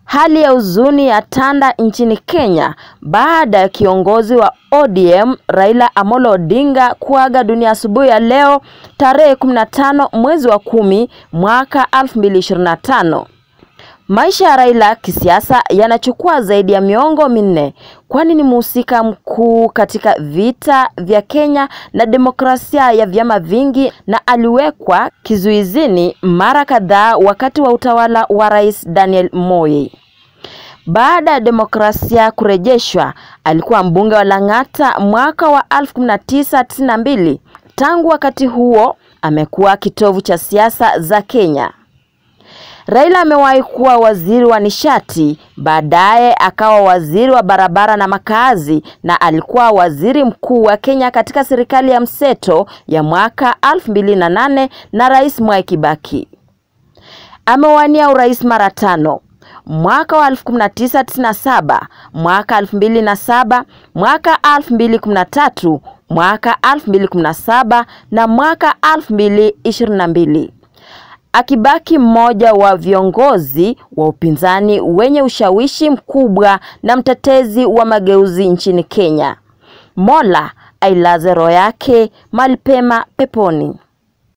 Hali ya huzuni yatanda nchini Kenya baada ya kiongozi wa ODM Raila Amolo Odinga kuaga dunia asubuhi ya leo tarehe 15 mwezi wa 10 mwaka 2025. Maisha ya Raila kisiasa yanachukua zaidi ya miongo minne, kwani ni mhusika mkuu katika vita vya Kenya na demokrasia ya vyama vingi, na aliwekwa kizuizini mara kadhaa wakati wa utawala wa Rais Daniel Moi. Baada ya demokrasia kurejeshwa, alikuwa mbunge wa Lang'ata mwaka wa 1992. Tangu wakati huo amekuwa kitovu cha siasa za Kenya. Raila amewahi kuwa waziri wa nishati, baadaye akawa waziri wa barabara na makazi, na alikuwa waziri mkuu wa Kenya katika serikali ya mseto ya mwaka 2008 na Rais Mwai Kibaki. Amewania urais mara 5: mwaka wa 1997, mwaka 2007, mwaka 2013, mwaka 2017 na mwaka 2022. Akibaki mmoja wa viongozi wa upinzani wenye ushawishi mkubwa na mtetezi wa mageuzi nchini Kenya. Mola ailaze roho yake mahali pema peponi.